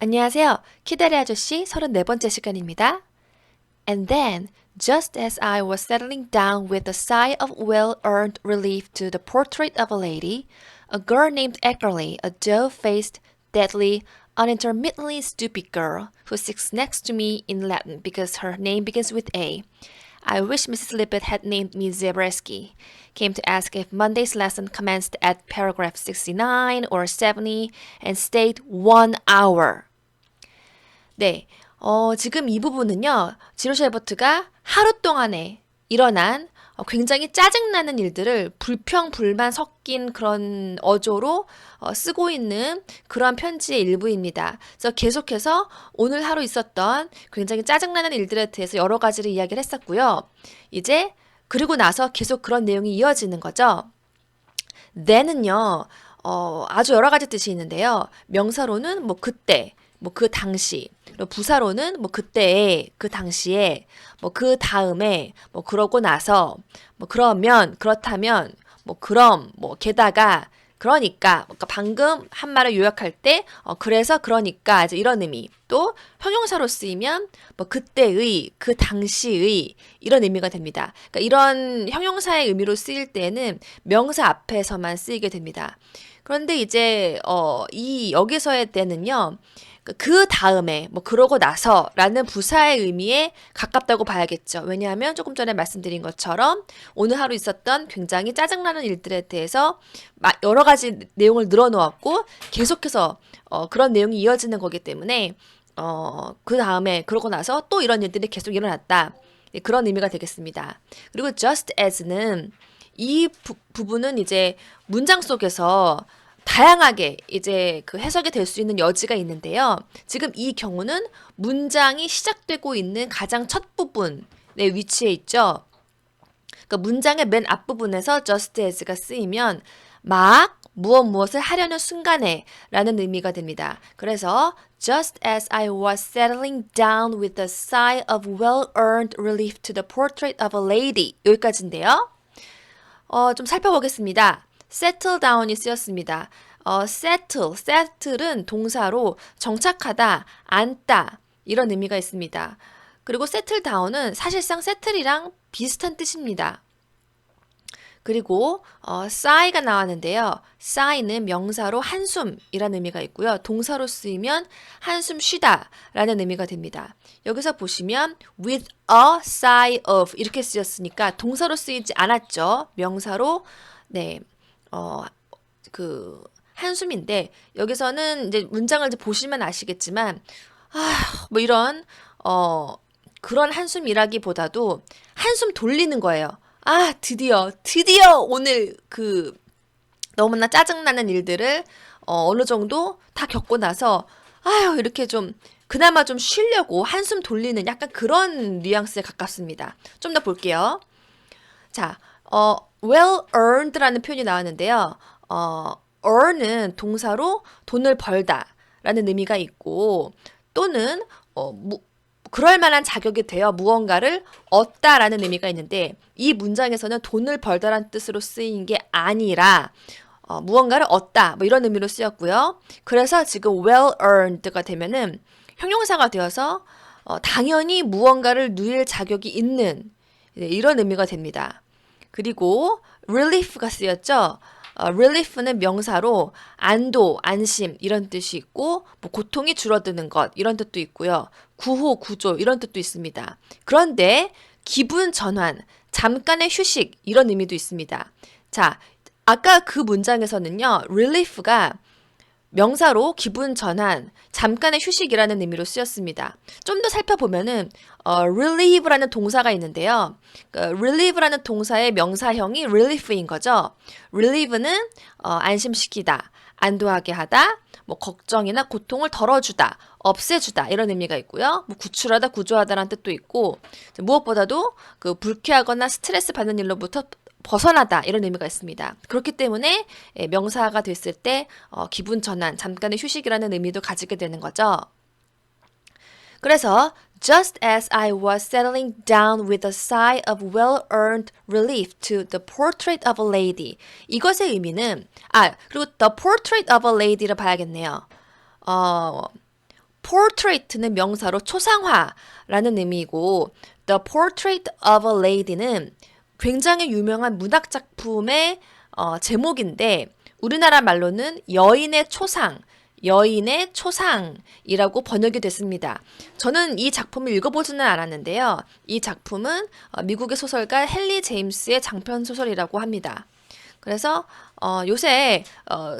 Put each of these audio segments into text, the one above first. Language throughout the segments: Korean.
안녕하세요. 키다리 아저씨 34번째 시간입니다. And then, just as I was settling down with a sigh of well-earned relief to the portrait of a lady, a girl named Eckerly, a doe-faced, deadly, unintermittently stupid girl who sits next to me in Latin because her name begins with A. I wish Mrs. Lippett had named me Zabriskie. Came to ask if Monday's lesson commenced at paragraph 69 or 70 and stayed 1 hour. 네, 지금 이 부분은요, 지로시 에버트가 하루 동안에 일어난 굉장히 짜증나는 일들을 불평불만 섞인 그런 어조로 쓰고 있는 그러한 편지의 일부입니다. 그래서 계속해서 오늘 하루 있었던 굉장히 짜증나는 일들에 대해서 여러 가지를 이야기를 했었고요. 이제 그리고 나서 계속 그런 내용이 이어지는 거죠. then은요, 아주 여러 가지 뜻이 있는데요. 명사로는 뭐 그때, 뭐 그 당시, 그리고 부사로는 뭐 그때에, 그 당시에, 뭐 그 다음에, 뭐 그러고 나서, 뭐 그러면, 그렇다면, 뭐 그럼, 뭐 게다가, 그러니까 방금 한 말을 요약할 때, 그래서 그러니까 이제 이런 의미. 또 형용사로 쓰이면 뭐 그때의, 그 당시의 이런 의미가 됩니다. 그러니까 이런 형용사의 의미로 쓰일 때는 명사 앞에서만 쓰이게 됩니다. 그런데 이제 이 여기서의 때는요. 그 다음에 뭐 그러고 나서라는 부사의 의미에 가깝다고 봐야겠죠. 왜냐하면 조금 전에 말씀드린 것처럼 오늘 하루 있었던 굉장히 짜증나는 일들에 대해서 여러 가지 내용을 늘어놓았고 계속해서 그런 내용이 이어지는 거기 때문에 그 다음에 그러고 나서 또 이런 일들이 계속 일어났다. 네, 그런 의미가 되겠습니다. 그리고 just as는 이 부분은 이제 문장 속에서 다양하게 이제 그 해석이 될 수 있는 여지가 있는데요. 지금 이 경우는 문장이 시작되고 있는 가장 첫 부분에 위치해 있죠. 그러니까 문장의 맨 앞부분에서 just as가 쓰이면 막 무엇을 하려는 순간에 라는 의미가 됩니다. 그래서 just as I was settling down with a sigh of well-earned relief to the portrait of a lady 여기까지인데요. 좀 살펴보겠습니다. settle down이 쓰였습니다. settle은 동사로 정착하다, 앉다 이런 의미가 있습니다. 그리고 settle down은 사실상 settle이랑 비슷한 뜻입니다. 그리고 sigh가 나왔는데요. sigh는 명사로 한숨이라는 의미가 있고요. 동사로 쓰이면 한숨 쉬다라는 의미가 됩니다. 여기서 보시면 with a sigh of 이렇게 쓰였으니까 동사로 쓰이지 않았죠. 명사로 네, 그 한숨인데 여기서는 이제 문장을 이제 보시면 아시겠지만 뭐 이런 그런 한숨이라기보다도 한숨 돌리는 거예요. 드디어 오늘 그 너무나 짜증나는 일들을 어느 정도 다 겪고 나서 이렇게 좀 그나마 좀 쉬려고 한숨 돌리는 약간 그런 뉘앙스에 가깝습니다. 좀 더 볼게요. 자, well earned라는 표현이 나왔는데요. earn은 동사로 돈을 벌다라는 의미가 있고 또는 그럴 만한 자격이 되어 무언가를 얻다라는 의미가 있는데 이 문장에서는 돈을 벌다라는 뜻으로 쓰인 게 아니라 무언가를 얻다 뭐 이런 의미로 쓰였고요. 그래서 지금 well earned가 되면은 형용사가 되어서 당연히 무언가를 누릴 자격이 있는 이런 의미가 됩니다. 그리고 relief가 쓰였죠. relief는 명사로 안도, 안심 이런 뜻이 있고 뭐 고통이 줄어드는 것 이런 뜻도 있고요. 구호, 구조 이런 뜻도 있습니다. 그런데 기분 전환, 잠깐의 휴식 이런 의미도 있습니다. 자, 아까 그 문장에서는요. relief가 명사로 기분 전환, 잠깐의 휴식이라는 의미로 쓰였습니다. 좀 더 살펴보면은 relieve라는 동사가 있는데요. relieve라는 동사의 명사형이 relief인 거죠. relieve는 안심시키다, 안도하게 하다, 뭐 걱정이나 고통을 덜어주다, 없애주다 이런 의미가 있고요. 뭐 구출하다, 구조하다라는 뜻도 있고 무엇보다도 그 불쾌하거나 스트레스 받는 일로부터 벗어나다 이런 의미가 있습니다. 그렇기 때문에 명사가 됐을 때 기분 전환, 잠깐의 휴식이라는 의미도 가지게 되는 거죠. 그래서 just as I was settling down with a sigh of well-earned relief to the portrait of a lady. 이것의 의미는 그리고 the portrait of a lady를 봐야겠네요. portrait는 명사로 초상화라는 의미이고 The Portrait of a Lady는 굉장히 유명한 문학 작품의 제목인데 우리나라 말로는 여인의 초상, 여인의 초상이라고 번역이 됐습니다. 저는 이 작품을 읽어보지는 않았는데요. 이 작품은 미국의 소설가 헨리 제임스의 장편 소설이라고 합니다. 그래서 요새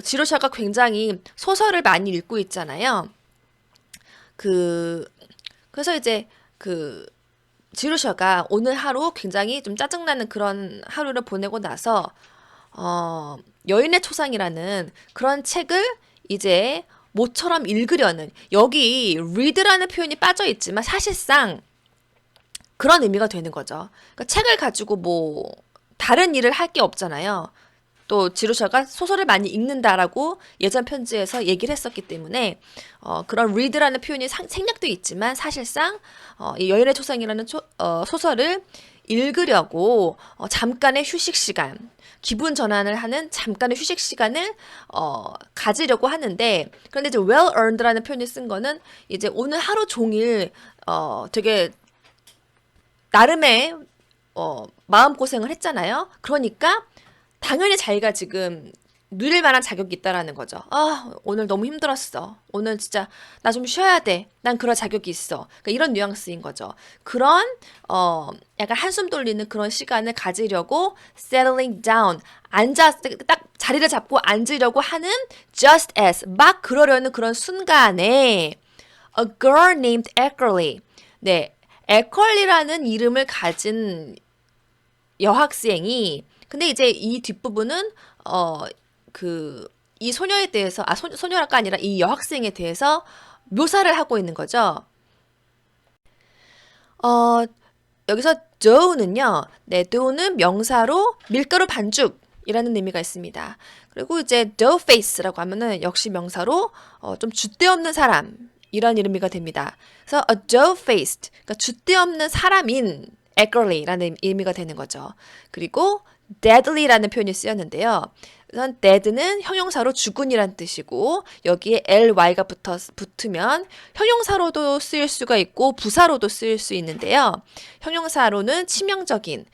지로샤가 굉장히 소설을 많이 읽고 있잖아요. 그래서 이제 지루셔가 오늘 하루 굉장히 좀 짜증나는 그런 하루를 보내고 나서 여인의 초상이라는 그런 책을 이제 모처럼 읽으려는 여기 read라는 표현이 빠져 있지만 사실상 그런 의미가 되는 거죠. 그러니까 책을 가지고 뭐 다른 일을 할 게 없잖아요. 또 지루셔가 소설을 많이 읽는다라고 예전 편지에서 얘기를 했었기 때문에 그런 read라는 표현이 생략돼 있지만 사실상 이 여인의 초상이라는 소설을 읽으려고 잠깐의 휴식 시간, 기분 전환을 하는 잠깐의 휴식 시간을 가지려고 하는데 그런데 이제 well earned라는 표현을 쓴 거는 이제 오늘 하루 종일 되게 나름의 마음고생을 했잖아요. 그러니까 당연히 자기가 지금 누릴 만한 자격이 있다라는 거죠. 아, 오늘 너무 힘들었어. 오늘 진짜 나 좀 쉬어야 돼. 난 그런 자격이 있어. 그러니까 이런 뉘앙스인 거죠. 그런 약간 한숨 돌리는 그런 시간을 가지려고 settling down 딱 자리를 잡고 앉으려고 하는 just as 막 그러려는 그런 순간에 a girl named Eckerly. 네, 에컬리라는 이름을 가진 여학생이 근데 이제 이 뒷부분은 이 소녀에 대해서 소녀랄까 아니라 이 여학생에 대해서 묘사를 하고 있는 거죠. 여기서 dough는요. 네, dough는 명사로 밀가루 반죽이라는 의미가 있습니다. 그리고 이제 dough face라고 하면은 역시 명사로 좀 줏대 없는 사람 이런 의미가 됩니다. 그래서 a dough faced 그러니까 줏대 없는 사람인 Eckerly라는 의미가 되는 거죠. 그리고 deadly라는 표현이 쓰였는데요. 우선 dead는 형용사로 죽은이란 뜻이고 여기에 ly가 붙으면 형용사로도 쓰일 수가 있고 부사로도 쓰일 수 있는데요. 형용사로는 치명적인,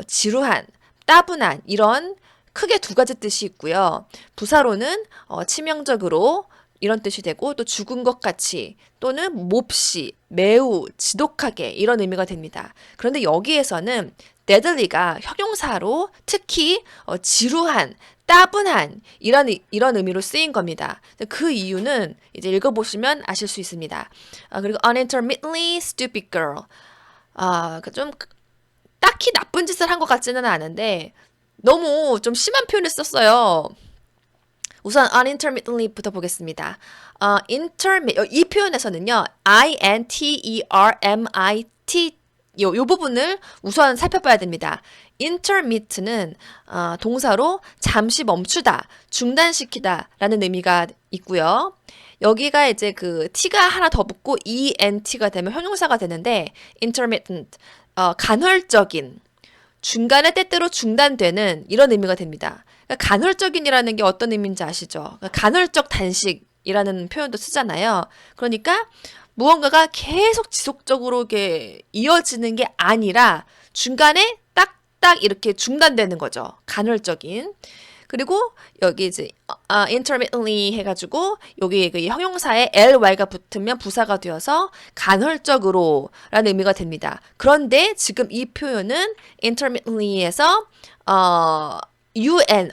지루한, 따분한 이런 크게 두 가지 뜻이 있고요. 부사로는 치명적으로 이런 뜻이 되고 또 죽은 것 같이 또는 몹시, 매우, 지독하게 이런 의미가 됩니다. 그런데 여기에서는 deadly가 형용사로 특히 지루한, 따분한 이런 의미로 쓰인 겁니다. 그 이유는 이제 읽어보시면 아실 수 있습니다. 그리고 unintermittently stupid girl. 좀 딱히 나쁜 짓을 한 것 같지는 않은데 너무 좀 심한 표현을 썼어요. 우선 unintermittently부터 보겠습니다. 이 표현에서는요, intermittent 요 부분을 우선 살펴봐야 됩니다. intermitt는 동사로 잠시 멈추다, 중단시키다 라는 의미가 있고요. 여기가 이제 t가 하나 더 붙고 ent가 되면 형용사가 되는데 intermittent, 간헐적인, 중간에 때때로 중단되는 이런 의미가 됩니다. 그러니까 간헐적인이라는 게 어떤 의미인지 아시죠? 그러니까 간헐적 단식이라는 표현도 쓰잖아요. 그러니까 무언가가 계속 지속적으로 이렇게 이어지는 게 아니라 중간에 딱딱 이렇게 중단되는 거죠. 간헐적인. 그리고 여기 이제 intermittently 해가지고 여기 그 형용사에 ly가 붙으면 부사가 되어서 간헐적으로 라는 의미가 됩니다. 그런데 지금 이 표현은 intermittently에서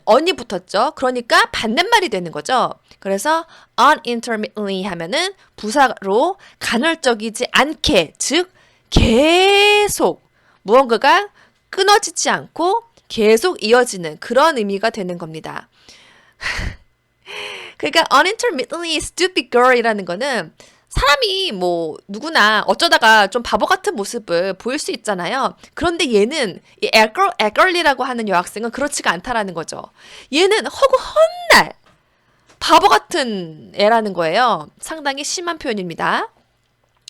on이 붙었죠. 그러니까 반대말이 되는 거죠. 그래서 unintermittently 하면은 부사로 간헐적이지 않게, 즉 계속 무언가가 끊어지지 않고 계속 이어지는 그런 의미가 되는 겁니다. 그러니까 unintermittently stupid girl이라는 거는 사람이 뭐 누구나 어쩌다가 좀 바보 같은 모습을 보일 수 있잖아요. 그런데 얘는 이 Eckerly라고 하는 여학생은 그렇지가 않다라는 거죠. 얘는 허구헌날 바보 같은 애라는 거예요. 상당히 심한 표현입니다.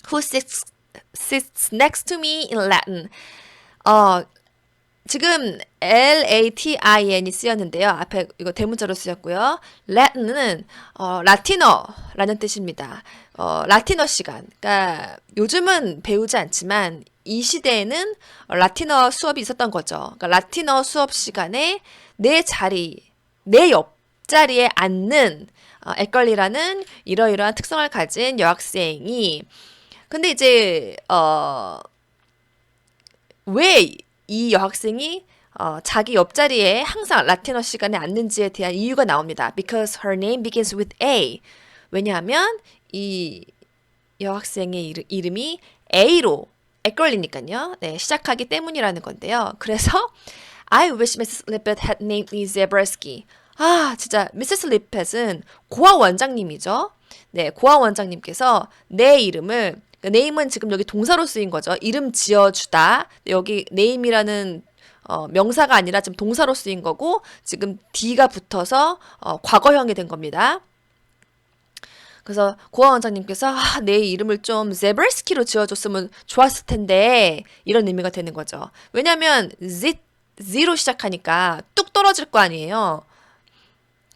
Who sits next to me in Latin. 지금 Latin이 쓰였는데요. 앞에 이거 대문자로 쓰였고요. Latin은 라틴어라는 뜻입니다. 라틴어 시간. 그러니까 요즘은 배우지 않지만 이 시대에는 라틴어 수업이 있었던 거죠. 그러니까 라틴어 수업 시간에 내 자리, 내 옆자리에 앉는 애걸리라는 이러이러한 특성을 가진 여학생이 근데 이제 왜 이 여학생이 자기 옆자리에 항상 라틴어 시간에 앉는지에 대한 이유가 나옵니다. Because her name begins with A. 왜냐하면 이 여학생의 이름이 A로 애걸리니까요. 네, 시작하기 때문이라는 건데요. 그래서 I wish Mrs. Lippett had named me Zabriskie. 아, 진짜 미세스 리펫은 고아 원장님이죠. 네, 고아 원장님께서 내 이름을 네임은 지금 여기 동사로 쓰인 거죠. 이름 지어주다. 여기 네임이라는 명사가 아니라 지금 동사로 쓰인 거고 지금 D가 붙어서 과거형이 된 겁니다. 그래서 고아 원장님께서 내 이름을 좀 제브레스키로 지어줬으면 좋았을 텐데 이런 의미가 되는 거죠. 왜냐하면 Z로 시작하니까 뚝 떨어질 거 아니에요.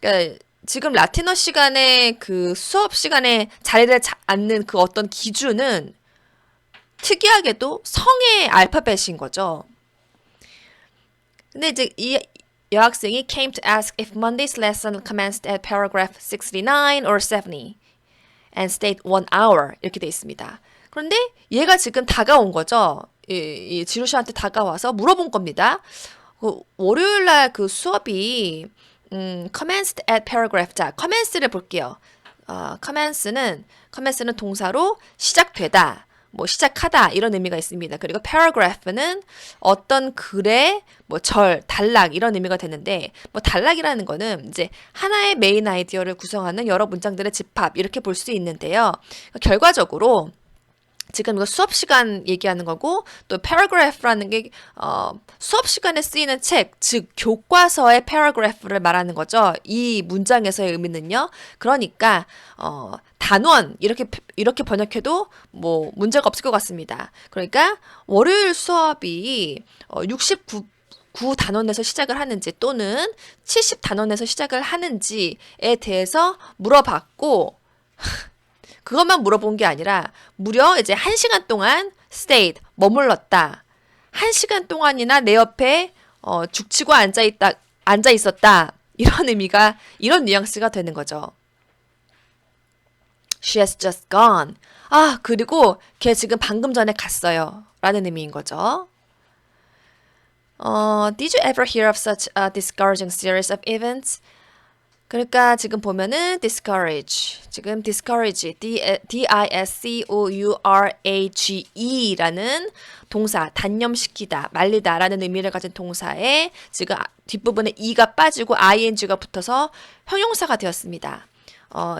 그러니까 지금 라틴어 시간에 그 수업 시간에 자리를 앉는 그 어떤 기준은 특이하게도 성의 알파벳인 거죠. 근데 이제 이 여학생이 came to ask if Monday's lesson commenced at paragraph 69 or 70 and stayed 1 hour 이렇게 돼 있습니다. 그런데 얘가 지금 다가온 거죠. 이 지루 씨한테 다가와서 물어본 겁니다. 월요일 날 그 수업이 commenced at paragraph. 자, commence를 볼게요. commence는 동사로 시작되다, 뭐 시작하다 이런 의미가 있습니다. 그리고 paragraph는 어떤 글의 뭐 단락 이런 의미가 되는데 뭐 단락이라는 거는 이제 하나의 메인 아이디어를 구성하는 여러 문장들의 집합 이렇게 볼 수 있는데요. 결과적으로 지금 이거 수업 시간 얘기하는 거고 또 paragraph라는 게 수업 시간에 쓰이는 책, 즉 교과서의 paragraph를 말하는 거죠. 이 문장에서의 의미는요. 그러니까 단원 이렇게 번역해도 뭐 문제가 없을 것 같습니다. 그러니까 월요일 수업이 69 단원에서 시작을 하는지 또는 70 단원에서 시작을 하는지에 대해서 물어봤고 그것만 물어본 게 아니라 무려 이제 1시간 동안 stayed, 머물렀다. 1시간 동안이나 내 옆에 죽치고 앉아 있었다. 이런 뉘앙스가 되는 거죠. She has just gone. 아, 그리고 걔 지금 방금 전에 갔어요. 라는 의미인 거죠. Did you ever hear of such a discouraging series of events? 그러니까 지금 보면은 지금 discourage, discourage라는 동사, 단념시키다, 말리다라는 의미를 가진 동사에 지금 뒷부분에 e가 빠지고 ing가 붙어서 형용사가 되었습니다.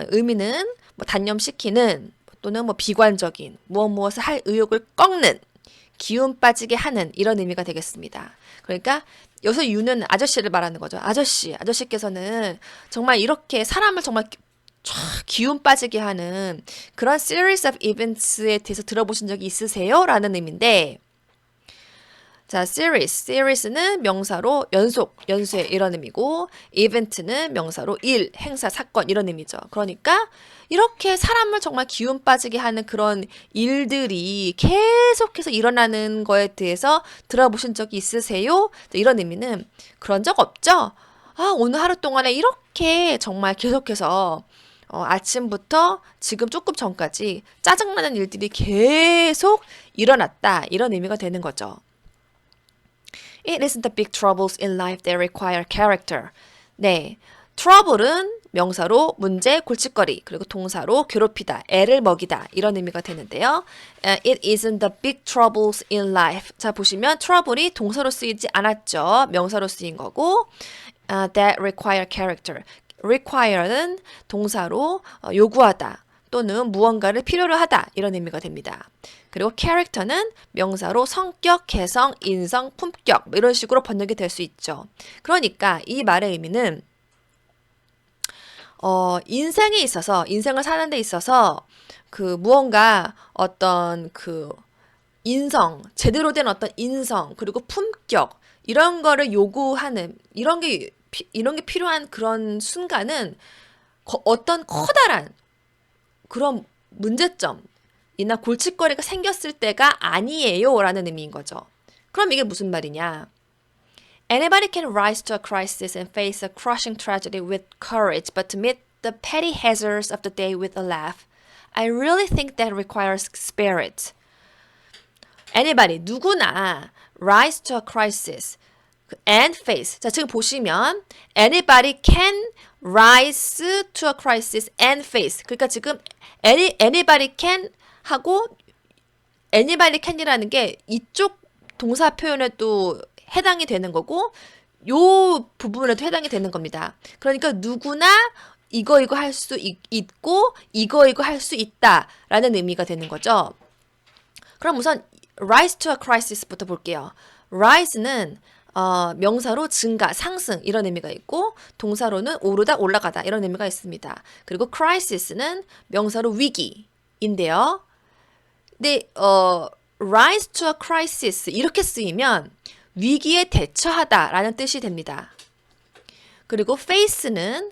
의미는 뭐 단념시키는 또는 뭐 비관적인 무엇을 할 의욕을 꺾는 기운 빠지게 하는 이런 의미가 되겠습니다. 그러니까 여기서 유는 아저씨를 말하는 거죠. 아저씨께서는 정말 이렇게 사람을 정말 기운 빠지게 하는 그런 series of events에 대해서 들어보신 적이 있으세요? 라는 의미인데 자, series는 명사로 연쇄 이런 의미고 event는 명사로 일, 행사, 사건 이런 의미죠. 그러니까 이렇게 사람을 정말 기운 빠지게 하는 그런 일들이 계속해서 일어나는 거에 대해서 들어보신 적이 있으세요? 이런 의미는 그런 적 없죠? 오늘 하루 동안에 이렇게 정말 계속해서 아침부터 지금 조금 전까지 짜증나는 일들이 계속 일어났다. 이런 의미가 되는 거죠. It isn't the big troubles in life that require character. 네, trouble은 명사로 문제, 골칫거리, 그리고 동사로 괴롭히다, 애를 먹이다 이런 의미가 되는데요. It isn't the big troubles in life. 자, 보시면 trouble이 동사로 쓰이지 않았죠. 명사로 쓰인 거고 that require character. require는 동사로 요구하다 또는 무언가를 필요로 하다 이런 의미가 됩니다. 그리고 character는 명사로 성격, 개성, 인성, 품격 이런 식으로 번역이 될 수 있죠. 그러니까 이 말의 의미는 인생에 있어서 인생을 사는 데 있어서 그 무언가 어떤 그 인성, 제대로 된 어떤 인성 그리고 품격 이런 거를 요구하는 이런 게 필요한 그런 순간은 어떤 커다란 그런 문제점이나 골칫거리가 생겼을 때가 아니에요 라는 의미인 거죠. 그럼 이게 무슨 말이냐? Anybody can rise to a crisis and face a crushing tragedy with courage, but to meet the petty hazards of the day with a laugh, I really think that requires spirit. Anybody, 누구나 rise to a crisis and face. 자, 지금 보시면 anybody can rise to a crisis and face. 그러니까 지금 anybody can 하고 anybody can이라는 게 이쪽 동사 표현에도 해당이 되는 거고 요 부분에도 해당이 되는 겁니다. 그러니까 누구나 이거 할 수 있고 이거 할 수 있다라는 의미가 되는 거죠. 그럼 우선 rise to a crisis부터 볼게요. rise는 명사로 증가, 상승 이런 의미가 있고 동사로는 오르다, 올라가다 이런 의미가 있습니다. 그리고 crisis는 명사로 위기인데요. 근데 rise to a crisis 이렇게 쓰이면 위기에 대처하다라는 뜻이 됩니다. 그리고 face는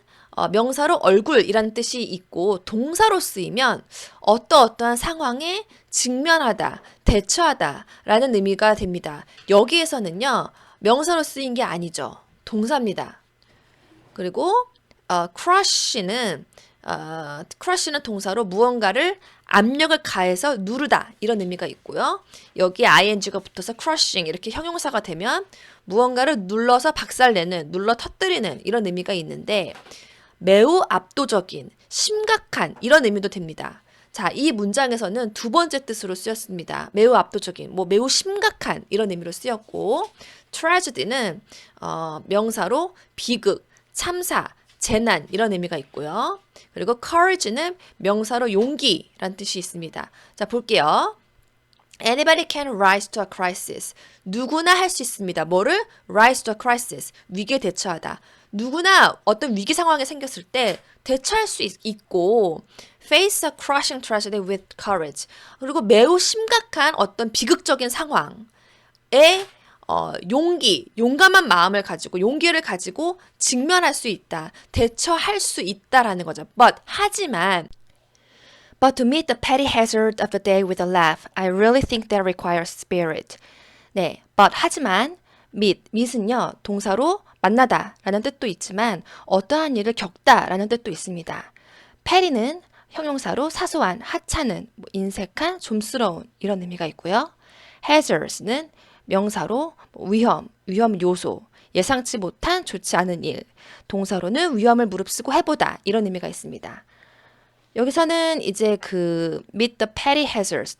명사로 얼굴이라는 뜻이 있고 동사로 쓰이면 어떠한 상황에 직면하다, 대처하다라는 의미가 됩니다. 여기에서는요. 명사로 쓰인 게 아니죠. 동사입니다. 그리고 crush는 동사로 무언가를 압력을 가해서 누르다 이런 의미가 있고요. 여기에 ing가 붙어서 crushing 이렇게 형용사가 되면 무언가를 눌러서 박살내는, 눌러 터뜨리는 이런 의미가 있는데 매우 압도적인, 심각한 이런 의미도 됩니다. 자, 이 문장에서는 두 번째 뜻으로 쓰였습니다. 매우 압도적인, 매우 심각한 이런 의미로 쓰였고 tragedy는 명사로 비극, 참사, 재난 이런 의미가 있고요. 그리고 courage는 명사로 용기란 뜻이 있습니다. 자, 볼게요. Anybody can rise to a crisis. 누구나 할 수 있습니다. 뭐를? rise to a crisis. 위기에 대처하다. 누구나 어떤 위기 상황이 생겼을 때 대처할 수 있고 face a crushing tragedy with courage. 그리고 매우 심각한 어떤 비극적인 상황에 용감한 마음을 가지고 용기를 가지고 직면할 수 있다. 대처할 수 있다라는 거죠. 하지만 But to meet the petty hazard of the day with a laugh, I really think that requires spirit. 네, 하지만 meet은요 동사로 만나다 라는 뜻도 있지만 어떠한 일을 겪다라는 뜻도 있습니다. petty는 형용사로 사소한, 하찮은, 인색한, 좀스러운 이런 의미가 있고요. hazards는 명사로 위험 요소, 예상치 못한 좋지 않은 일, 동사로는 위험을 무릅쓰고 해보다 이런 의미가 있습니다. 여기서는 이제 meet the petty hazards,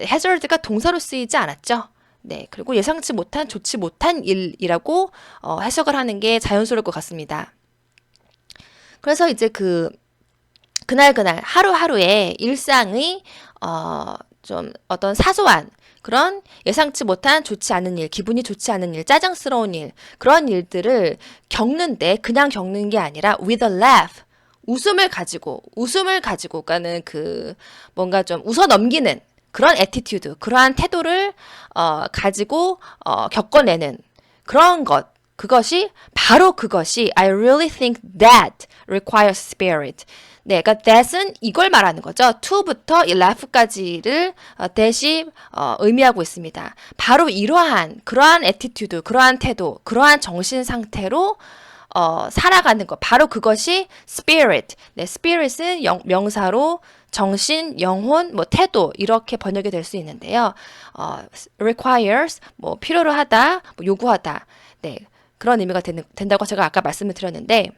hazard가 동사로 쓰이지 않았죠. 네, 그리고 예상치 못한, 좋지 못한 일이라고 해석을 하는 게 자연스러울 것 같습니다. 그래서 이제 그날 하루하루의 일상의 좀 어떤 사소한 그런 예상치 못한 좋지 않은 일, 기분이 좋지 않은 일, 짜증스러운 일, 그런 일들을 겪는데 그냥 겪는 게 아니라 with a laugh, 웃음을 가지고, 그러니까는 뭔가 좀 웃어 넘기는 그런 attitude, 그러한 태도를 가지고 겪어내는 그런 그것이 I really think that requires spirit. 네, 그러니까 that은 이걸 말하는 거죠. to부터 이 laugh까지를 that이 의미하고 있습니다. 바로 그러한 attitude, 그러한 태도, 그러한 정신 상태로 살아가는 것. 바로 그것이 spirit. 네, spirit은 명사로 정신, 영혼, 태도 이렇게 번역이 될 수 있는데요. requires 필요로 하다, 요구하다. 네, 그런 의미가 된다고 제가 아까 말씀을 드렸는데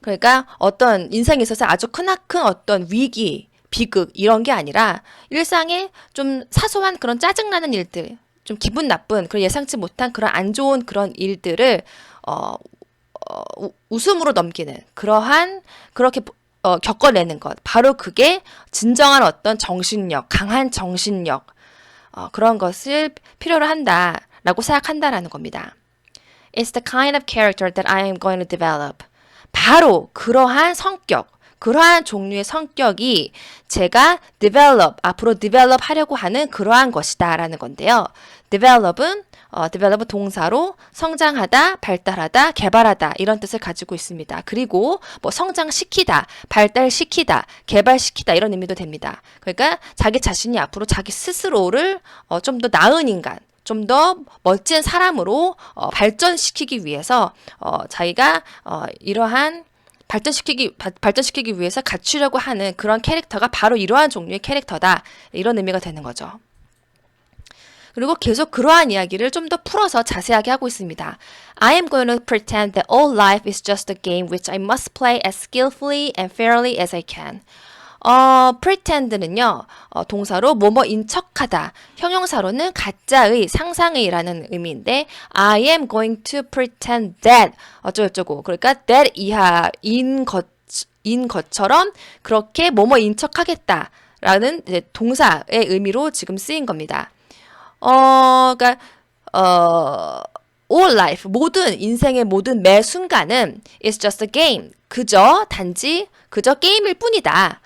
그러니까 어떤 인생에 있어서 아주 크나큰 어떤 위기, 비극 이런 게 아니라 일상에 좀 사소한 그런 짜증나는 일들, 좀 기분 나쁜 그런 예상치 못한 그런 안 좋은 그런 일들을 웃음으로 넘기는 그렇게 겪어내는 것. 바로 그게 진정한 어떤 정신력, 강한 정신력 그런 것을 필요로 한다라고 생각한다라는 겁니다. It's the kind of character that I am going to develop. 바로 그러한 성격, 그러한 종류의 성격이 제가 앞으로 develop 하려고 하는 그러한 것이다 라는 건데요. develop은 develop 동사로 성장하다, 발달하다, 개발하다 이런 뜻을 가지고 있습니다. 그리고 뭐 성장시키다, 발달시키다, 개발시키다 이런 의미도 됩니다. 그러니까 자기 자신이 앞으로 자기 스스로를 좀 더 나은 인간, 좀 더 멋진 사람으로 발전시키기 위해서 자기가 이러한 발전시키기 위해서 갖추려고 하는 그런 캐릭터가 바로 이러한 종류의 캐릭터다. 이런 의미가 되는 거죠. 그리고 계속 그러한 이야기를 좀 더 풀어서 자세하게 하고 있습니다. I am going to pretend that all life is just a game which I must play as skillfully and fairly as I can. pretend는요, 동사로 뭐뭐인 척하다, 형용사로는 가짜의, 상상의라는 의미인데, I am going to pretend that, 어쩌고저쩌고. 그러니까 that 이하인 것처럼 그렇게 뭐뭐인 척하겠다, 라는 이제 동사의 의미로 지금 쓰인 겁니다. 그러니까, all life, 인생의 모든 매 순간은 is just a game. 단지 게임일 뿐이다.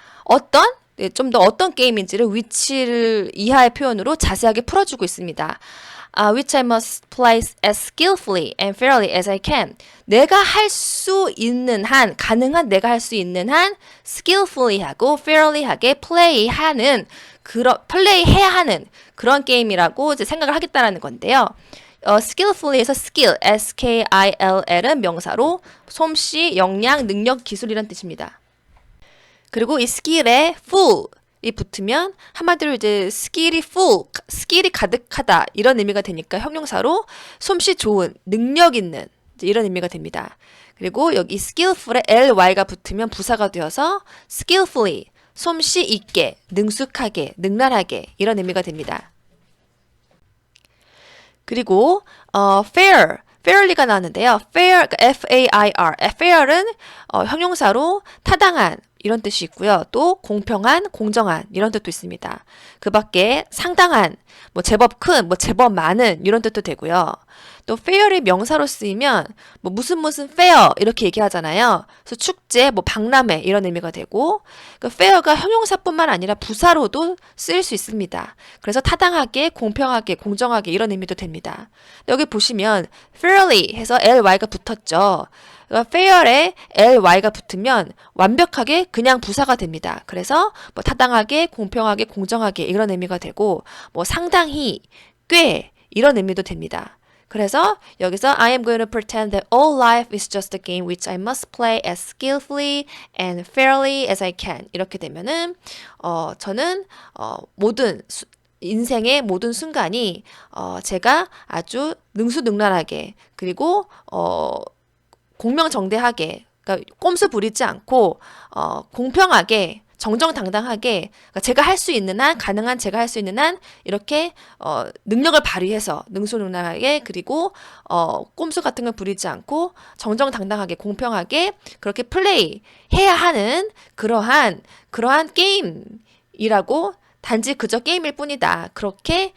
좀 더 어떤 게임인지를 which를 이하의 표현으로 자세하게 풀어주고 있습니다. which I must play as skillfully and fairly as I can. 내가 할 수 있는 한, 가능한 내가 할 수 있는 한, skillfully하고 fairly하게 플레이해야 하는 그런 게임이라고 이제 생각을 하겠다라는 건데요. skillfully에서 skill, S-K-I-L-L은 명사로 솜씨, 역량, 능력, 기술이란 뜻입니다. 그리고 이 skill에 full이 붙으면 한마디로 이제 skill이 full, skill이 가득하다 이런 의미가 되니까 형용사로 솜씨 좋은, 능력 있는 이런 의미가 됩니다. 그리고 여기 skillful에 ly가 붙으면 부사가 되어서 skillfully, 솜씨 있게, 능숙하게, 능란하게 이런 의미가 됩니다. 그리고 fairly가 나왔는데요. fair, F-A-I-R, fair은 형용사로 타당한 이런 뜻이 있고요. 또 공평한, 공정한 이런 뜻도 있습니다. 그 밖에 상당한, 뭐 제법 큰, 뭐 제법 많은 이런 뜻도 되고요. 또 fair이 명사로 쓰이면 뭐 무슨 fair 이렇게 얘기하잖아요. 그래서 축제, 뭐 박람회 이런 의미가 되고 그 fair가 형용사뿐만 아니라 부사로도 쓰일 수 있습니다. 그래서 타당하게, 공평하게, 공정하게 이런 의미도 됩니다. 여기 보시면 fairly 해서 ly가 붙었죠. fair에 ly가 붙으면 완벽하게 그냥 부사가 됩니다. 그래서 뭐 타당하게, 공평하게, 공정하게 이런 의미가 되고 뭐 상당히, 꽤 이런 의미도 됩니다. 그래서 여기서 I am going to pretend that all life is just a game which I must play as skillfully and fairly as I can. 이렇게 되면은 저는 인생의 모든 순간이 제가 아주 능수능란하게 그리고 공명정대하게, 그러니까 꼼수 부리지 않고 공평하게, 정정당당하게, 그러니까 제가 할 수 있는 한, 가능한 제가 할 수 있는 한 이렇게 능력을 발휘해서 능수능란하게 그리고 꼼수 같은 걸 부리지 않고 정정당당하게, 공평하게 그렇게 플레이해야 하는 그러한 게임이라고, 단지 게임일 뿐이다. 그렇게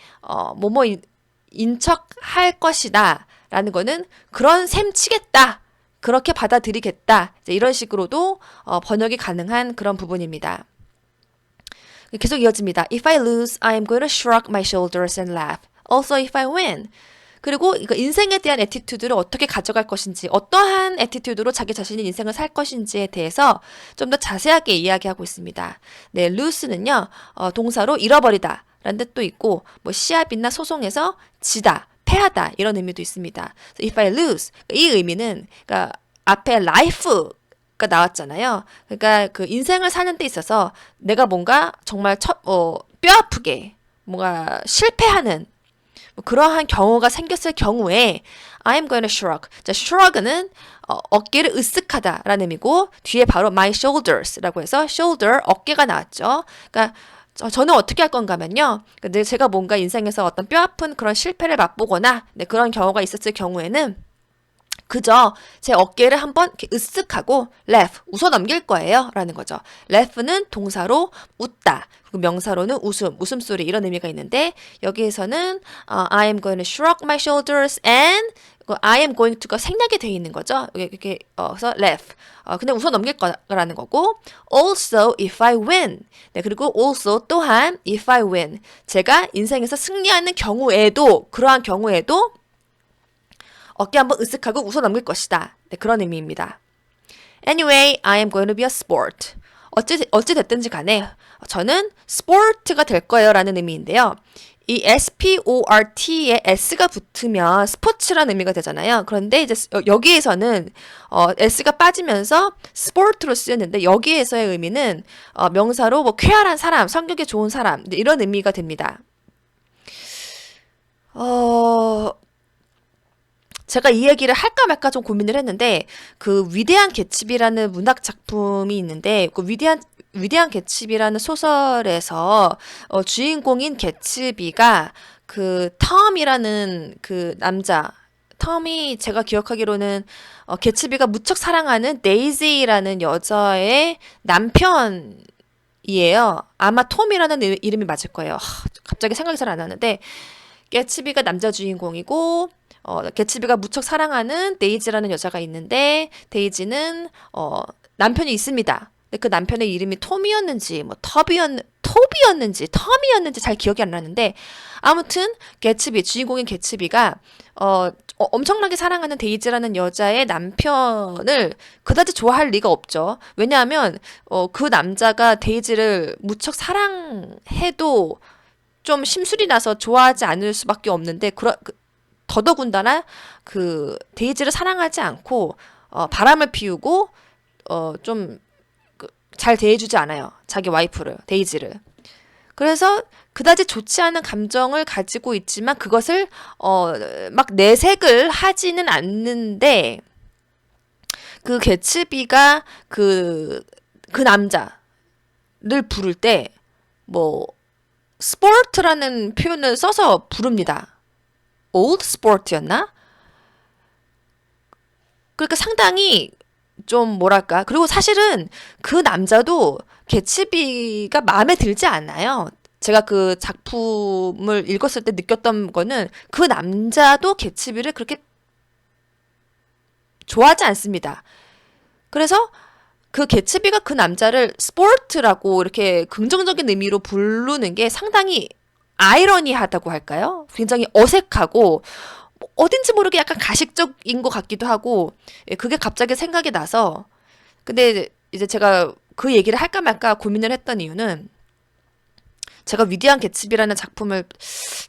인척할 것이다. 라는 거는 그런 셈치겠다. 그렇게 받아들이겠다. 이런 식으로도 번역이 가능한 그런 부분입니다. 계속 이어집니다. If I lose, I am going to shrug my shoulders and laugh. Also, if I win. 그리고 이거 인생에 대한 애티튜드를 어떻게 가져갈 것인지, 어떠한 애티튜드로 자기 자신이 인생을 살 것인지에 대해서 좀 더 자세하게 이야기하고 있습니다. 네, lose는요, 동사로 잃어버리다 라는 뜻도 있고, 뭐 시합이나 소송에서 지다, 패하다 이런 의미도 있습니다. If I lose, 이 의미는 그러니까 앞에 life가 나왔잖아요. 그러니까 그 인생을 사는 데 있어서 내가 뭔가 정말 뼈 아프게 뭔가 실패하는 그러한 경우가 생겼을 경우에 I'm going to shrug. 자, shrug는 어깨를 으쓱하다라는 의미고 뒤에 바로 my shoulders라고 해서 shoulder, 어깨가 나왔죠. 그러니까 저는 어떻게 할 건가 하면요. 제가 뭔가 인생에서 어떤 뼈아픈 그런 실패를 맛보거나 그런 경우가 있었을 경우에는 그저 제 어깨를 한번 이렇게 으쓱하고 laugh, 웃어 넘길 거예요 라는 거죠. laugh는 동사로 웃다, 그리고 명사로는 웃음소리 이런 의미가 있는데 여기에서는 I am going to shrug my shoulders and I am going to가 생략이 되어 있는 거죠. 이렇게 그래서 laugh, 그냥 웃어 넘길 거라는 거고 also if I win, 네, 그리고 also 또한 if I win, 제가 인생에서 승리하는 경우에도 그러한 경우에도 어깨 한번 으쓱하고 웃어 넘길 것이다. 네, 그런 의미입니다. Anyway, I am going to be a sport. 어찌 됐든지 간에 저는 스포츠가 될 거예요 라는 의미인데요. 이 sport에 s가 붙으면 스포츠라는 의미가 되잖아요. 그런데 이제 여기에서는 s가 빠지면서 sport로 쓰였는데 여기에서의 의미는 명사로 뭐 쾌활한 사람, 성격이 좋은 사람 이런 의미가 됩니다. 제가 이 얘기를 할까 말까 좀 고민을 했는데 그 위대한 개츠비라는 문학 작품이 있는데 그 위대한 개츠비라는 소설에서 주인공인 개츠비가 그 텀이라는 그 남자, 텀이 제가 기억하기로는 개츠비가 무척 사랑하는 데이지라는 여자의 남편이에요. 아마 톰이라는 이름이 맞을 거예요. 갑자기 생각이 잘 안 나는데 개츠비가 남자 주인공이고 개츠비가 무척 사랑하는 데이지라는 여자가 있는데 데이지는 남편이 있습니다. 근데 그 남편의 이름이 톰이었는지 뭐 토비였는지 텀이었는지 잘 기억이 안 나는데 아무튼 개츠비 주인공인 개츠비가 엄청나게 사랑하는 데이지라는 여자의 남편을 그다지 좋아할 리가 없죠. 왜냐하면 그 남자가 데이지를 무척 사랑해도 좀 심술이 나서 좋아하지 않을 수밖에 없는데 더더군다나 그 데이지를 사랑하지 않고 바람을 피우고 좀 잘 대해주지 않아요. 자기 와이프를, 데이지를. 그래서 그다지 좋지 않은 감정을 가지고 있지만 그것을 막 내색을 하지는 않는데 그 개츠비가 그 남자를 부를 때 뭐 스포츠라는 표현을 써서 부릅니다. old sport였나? 그러니까 상당히 좀 뭐랄까. 그리고 사실은 그 남자도 개츠비가 마음에 들지 않아요. 제가 그 작품을 읽었을 때 느꼈던 거는 그 남자도 개츠비를 그렇게 좋아하지 않습니다. 그래서 그 개츠비가 그 남자를 스포츠라고 이렇게 긍정적인 의미로 부르는 게 상당히 아이러니하다고 할까요? 굉장히 어색하고 어딘지 모르게 약간 가식적인 것 같기도 하고 그게 갑자기 생각이 나서 근데 이제 제가 그 얘기를 할까 말까 고민을 했던 이유는 제가 위대한 개츠비라는 작품을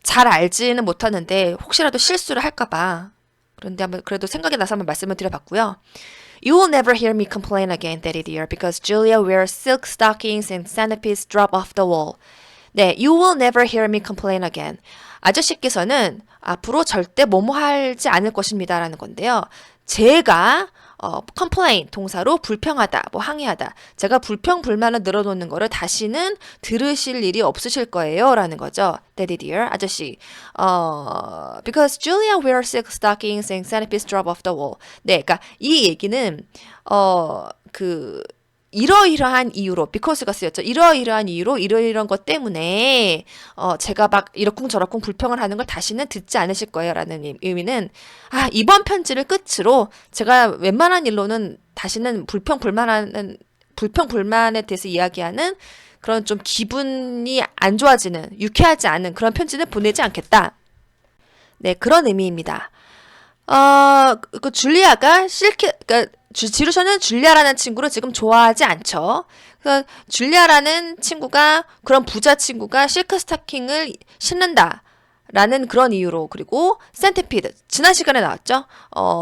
잘 알지는 못하는데 혹시라도 실수를 할까 봐 그런데 한번 그래도 생각이 나서 한번 말씀을 드려봤고요. You will never hear me complain again, Daddy dear, because Julia wears silk stockings and centipedes drop off the wall. 네, you will never hear me complain again. 아저씨께서는 앞으로 절대 뭐뭐 하지 않을 것입니다. 라는 건데요. 제가 complain 동사로 불평하다, 뭐 항의하다. 제가 불평불만을 늘어놓는 거를 다시는 들으실 일이 없으실 거예요. 라는 거죠. Daddy dear, 아저씨. Because Julia wears silk stockings and centipedes drop off the wall. 네, 그러니까 이 얘기는 이러이러한 이유로 because가 쓰였죠. 이러이러한 이유로 이러이러한 것 때문에 제가 막 이러쿵저러쿵 불평을 하는 걸 다시는 듣지 않으실 거예요 라는 의미는 이번 편지를 끝으로 제가 웬만한 일로는 다시는 불평불만에 대해서 이야기하는 그런 좀 기분이 안 좋아지는 유쾌하지 않은 그런 편지는 보내지 않겠다. 네, 그런 의미입니다. 그 줄리아가 그러니까 지루셔는 줄리아라는 친구를 지금 좋아하지 않죠. 그래서 줄리아라는 친구가 그런 부자 친구가 실크 스타킹을 신는다. 라는 그런 이유로 그리고 센티피드 지난 시간에 나왔죠.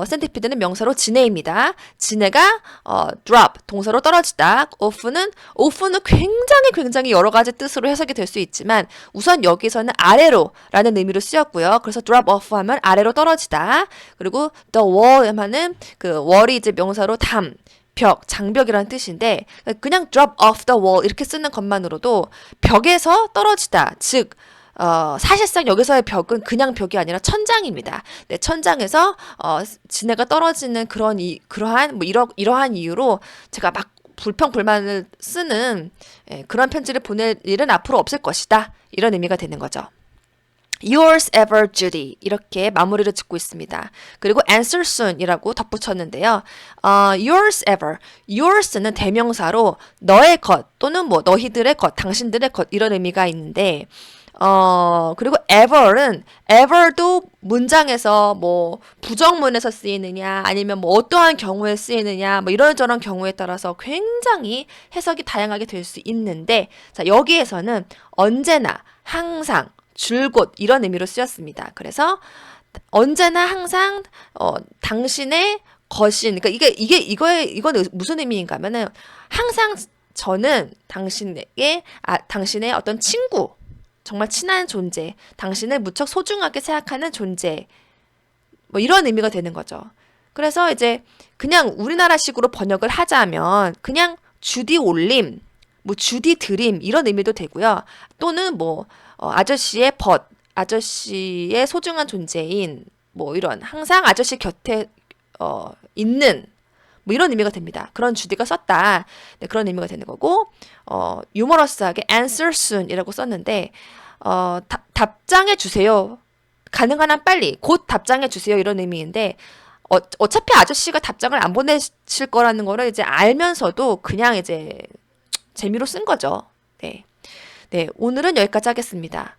센티피드는 명사로 지네입니다. 지네가 drop 동사로 떨어지다. off는 굉장히 여러 가지 뜻으로 해석이 될 수 있지만 우선 여기서는 아래로 라는 의미로 쓰였고요. 그래서 drop off 하면 아래로 떨어지다. 그리고 the wall 하면은 그 wall이 이제 명사로 벽, 장벽이라는 뜻인데 그냥 drop off the wall 이렇게 쓰는 것만으로도 벽에서 떨어지다. 즉 사실상 여기서의 벽은 그냥 벽이 아니라 천장입니다. 네, 천장에서 지네가 떨어지는 그러한 뭐 이러한 이유로 제가 막 불평불만을 쓰는 그런 편지를 보낼 일은 앞으로 없을 것이다. 이런 의미가 되는 거죠. Yours ever, Judy. 이렇게 마무리를 짓고 있습니다. 그리고 answer soon이라고 덧붙였는데요. Yours ever. Yours는 대명사로 너의 것 또는 뭐 너희들의 것, 당신들의 것 이런 의미가 있는데 그리고 ever도 문장에서 뭐 부정문에서 쓰이느냐 아니면 뭐 어떠한 경우에 쓰이느냐 뭐 이런저런 경우에 따라서 굉장히 해석이 다양하게 될 수 있는데 자, 여기에서는 언제나 항상 줄곧 이런 의미로 쓰였습니다. 그래서 언제나 항상 당신의 것인 그러니까 이거는 무슨 의미인가 하면은 항상 저는 당신의 어떤 친구 정말 친한 존재, 당신을 무척 소중하게 생각하는 존재 뭐 이런 의미가 되는 거죠. 그래서 이제 그냥 우리나라식으로 번역을 하자면 그냥 주디 올림, 뭐 주디 드림 이런 의미도 되고요. 또는 뭐 아저씨의 아저씨의 소중한 존재인 뭐 이런 항상 아저씨 곁에 있는 뭐 이런 의미가 됩니다. 그런 주디가 썼다. 네, 그런 의미가 되는 거고 유머러스하게 answer soon이라고 썼는데 답장해 주세요. 가능한 한 빨리 곧 답장해 주세요. 이런 의미인데 어차피 아저씨가 답장을 안 보내실 거라는 거를 이제 알면서도 그냥 이제 재미로 쓴 거죠. 네. 네, 오늘은 여기까지 하겠습니다.